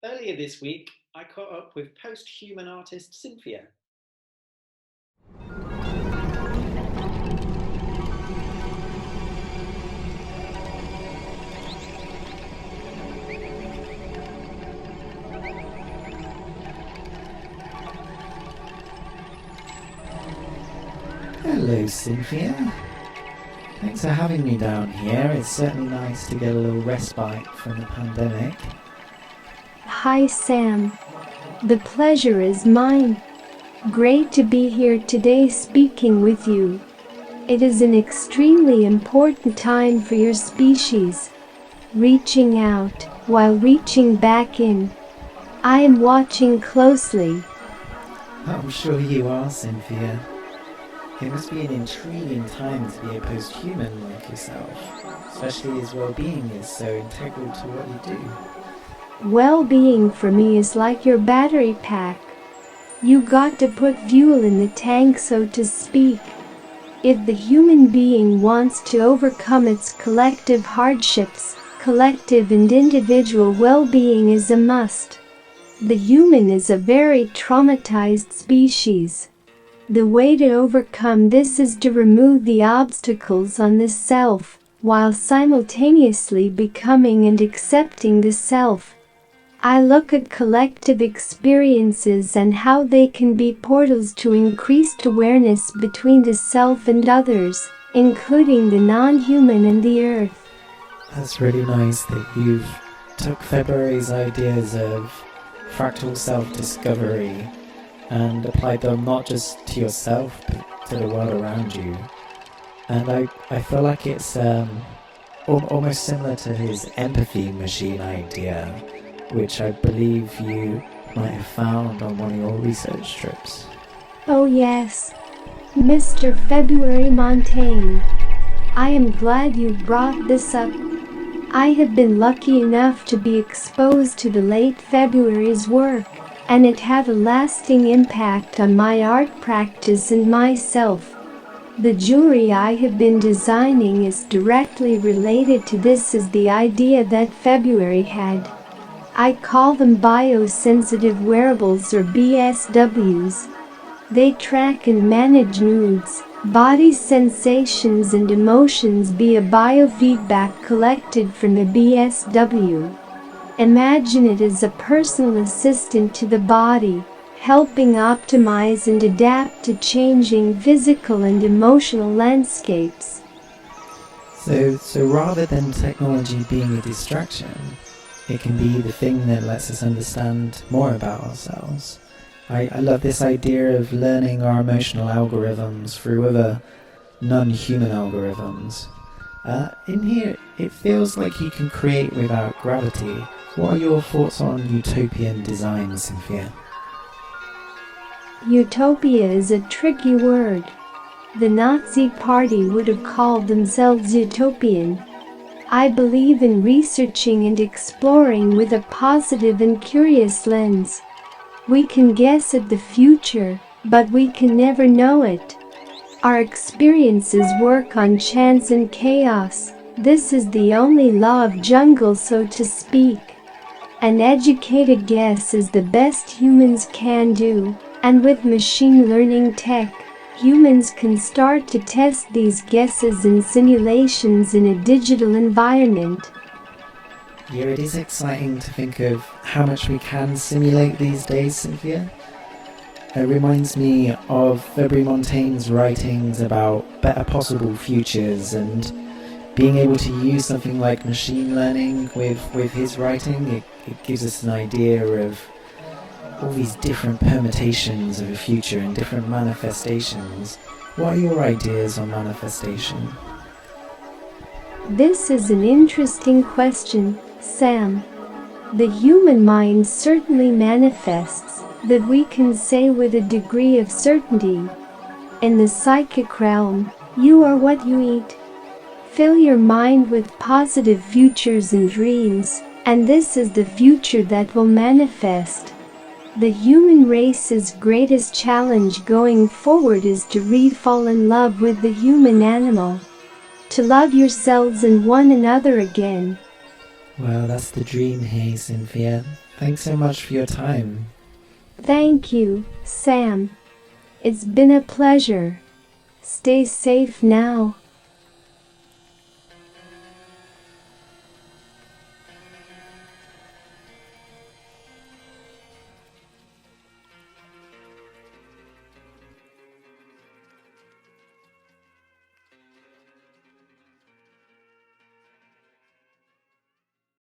Earlier this week, I caught up with post-human artist Cynthia. Hello, Cynthia. Thanks for having me down here. It's certainly nice to get a little respite from the pandemic. Hi, Sam. The pleasure is mine. Great to be here today speaking with you. It is an extremely important time for your species. Reaching out while reaching back in. I am watching closely. I'm sure you are, Cynthia. It must be an intriguing time to be a post-human like yourself, especially as well-being is so integral to what you do. Well-being for me is like your battery pack. You got to put fuel in the tank, so to speak. If the human being wants to overcome its collective hardships, collective and individual well-being is a must. The human is a very traumatized species. The way to overcome this is to remove the obstacles on the self, while simultaneously becoming and accepting the self. I look at collective experiences and how they can be portals to increased awareness between the self and others, including the non-human and the earth. That's really nice that you've took February's ideas of fractal self-discovery and applied them not just to yourself but to the world around you. And I feel like it's almost similar to his empathy machine idea, which I believe you might have found on one of your research trips. Oh yes, Mr. February Montaigne. I am glad you brought this up. I have been lucky enough to be exposed to the late February's work, and it had a lasting impact on my art practice and myself. The jewelry I have been designing is directly related to this, as the idea that February had. I call them biosensitive wearables, or BSWs. They track and manage moods, body sensations and emotions via biofeedback collected from the BSW. Imagine it as a personal assistant to the body, helping optimize and adapt to changing physical and emotional landscapes. So rather than technology being a distraction, it can be the thing that lets us understand more about ourselves. I love this idea of learning our emotional algorithms through other non-human algorithms. In here, it feels like you can create without gravity. What are your thoughts on utopian design, Cynthia? Utopia is a tricky word. The Nazi Party would have called themselves utopian. I believe in researching and exploring with a positive and curious lens. We can guess at the future, but we can never know it. Our experiences work on chance and chaos. This is the only law of jungle, so to speak. An educated guess is the best humans can do, and with machine learning tech, humans can start to test these guesses in simulations in a digital environment. Yeah, it is exciting to think of how much we can simulate these days, Cynthia. It reminds me of February Montaigne's writings about better possible futures, and being able to use something like machine learning with his writing, it gives us an idea of all these different permutations of a future and different manifestations. What are your ideas on manifestation? This is an interesting question, Sam. The human mind certainly manifests, that we can say with a degree of certainty. In the psychic realm, you are what you eat. Fill your mind with positive futures and dreams, and this is the future that will manifest. The human race's greatest challenge going forward is to re-fall in love with the human animal. To love yourselves and one another again. Well, that's the dream here, Cynthia. Thanks so much for your time. Thank you, Sam. It's been a pleasure. Stay safe now.